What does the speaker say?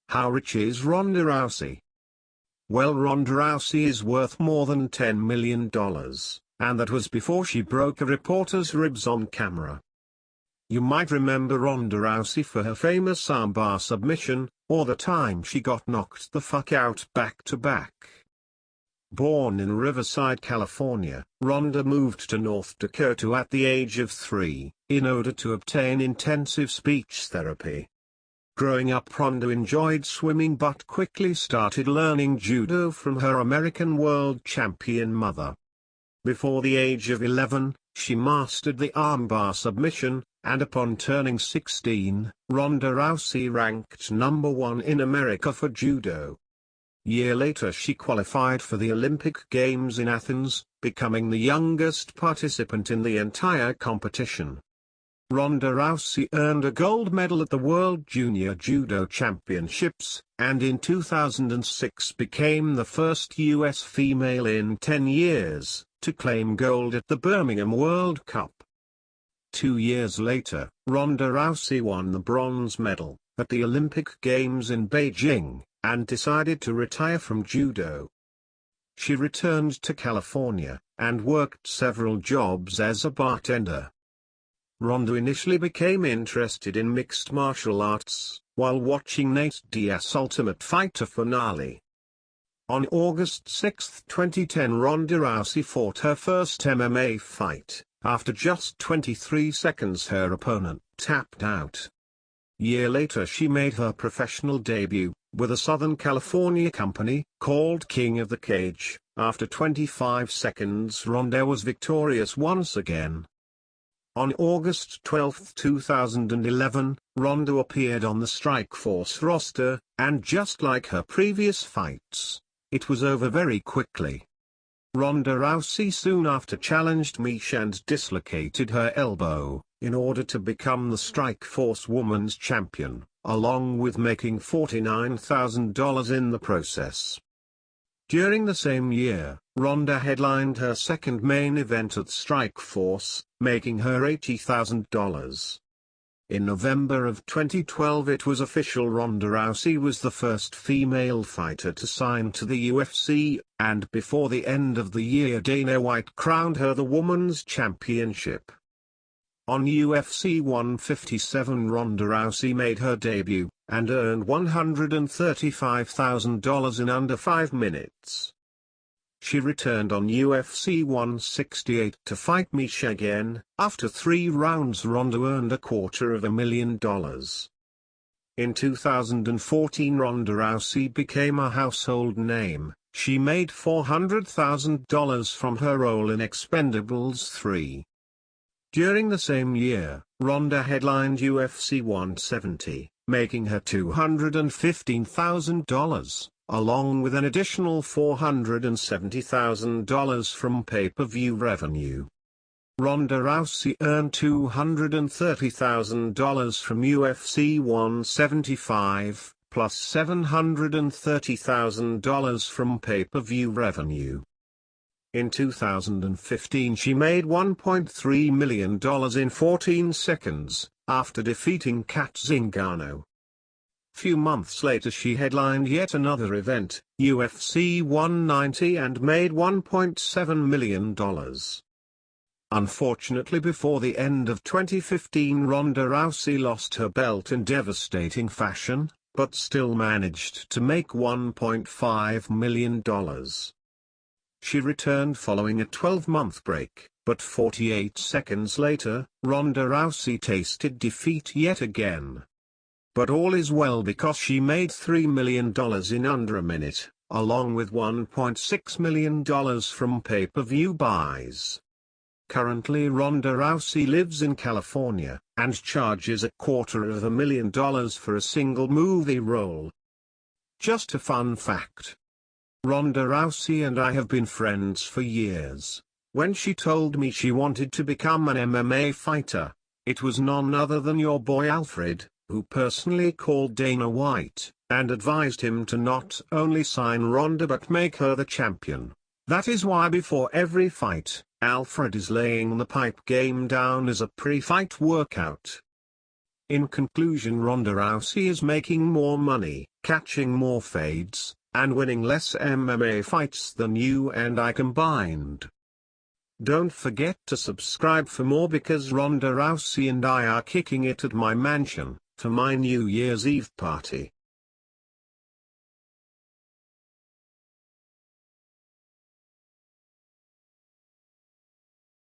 How rich is Ronda Rousey? Well, Ronda Rousey is worth more than $10 million, and that was before she broke a reporter's ribs on camera. You might remember Ronda Rousey for her famous armbar submission, or the time she got knocked the fuck out back-to-back. Born in Riverside, California, Ronda moved to North Dakota at the age of 3, in order to obtain intensive speech therapy. Growing up, Ronda enjoyed swimming but quickly started learning judo from her American world champion mother. Before the age of 11, she mastered the armbar submission, and upon turning 16, Ronda Rousey ranked number 1 in America for judo. Year later she qualified for the Olympic Games in Athens, becoming the youngest participant in the entire competition. Ronda Rousey earned a gold medal at the World Junior Judo Championships, and in 2006 became the first U.S. female in 10 years to claim gold at the Birmingham World Cup. 2 years later, Ronda Rousey won the bronze medal at the Olympic Games in Beijing, and decided to retire from judo. She returned to California, and worked several jobs as a bartender. Ronda initially became interested in mixed martial arts, while watching Nate Diaz's Ultimate Fighter finale. On August 6, 2010, Ronda Rousey fought her first MMA fight. After just 23 seconds her opponent tapped out. Year later she made her professional debut, with a Southern California company called King of the Cage. After 25 seconds Ronda was victorious once again. On August 12, 2011, Ronda appeared on the Strikeforce roster, and just like her previous fights, it was over very quickly. Ronda Rousey soon after challenged Misha and dislocated her elbow, in order to become the Strikeforce Women's Champion, along with making $49,000 in the process. During the same year, Ronda headlined her second main event at Strikeforce, making her $80,000. In November of 2012 it was official: Ronda Rousey was the first female fighter to sign to the UFC, and before the end of the year Dana White crowned her the Women's Championship. On UFC 157 Ronda Rousey made her debut, and earned $135,000 in under 5 minutes. She returned on UFC 168 to fight Misha again. After 3 rounds Ronda earned $250,000. In 2014 Ronda Rousey became a household name. She made $400,000 from her role in Expendables 3. During the same year, Ronda headlined UFC 170, making her $215,000. Along with an additional $470,000 from pay-per-view revenue. Ronda Rousey earned $230,000 from UFC 175, plus $730,000 from pay-per-view revenue. In 2015 she made $1.3 million in 14 seconds, after defeating Kat Zingano. Few months later she headlined yet another event, UFC 190, and made $1.7 million. Unfortunately, before the end of 2015 Ronda Rousey lost her belt in devastating fashion, but still managed to make $1.5 million. She returned following a 12-month break, but 48 seconds later, Ronda Rousey tasted defeat yet again. But all is well, because she made $3 million in under a minute, along with $1.6 million from pay-per-view buys. Currently Ronda Rousey lives in California, and charges $250,000 for a single movie role. Just a fun fact. Ronda Rousey and I have been friends for years. When she told me she wanted to become an MMA fighter, it was none other than your boy Alfred, who personally called Dana White, and advised him to not only sign Ronda but make her the champion. That is why before every fight, Alfred is laying the pipe game down as a pre-fight workout. In conclusion, Ronda Rousey is making more money, catching more fades, and winning less MMA fights than you and I combined. Don't forget to subscribe for more, because Ronda Rousey and I are kicking it at my mansion, for my New Year's Eve party.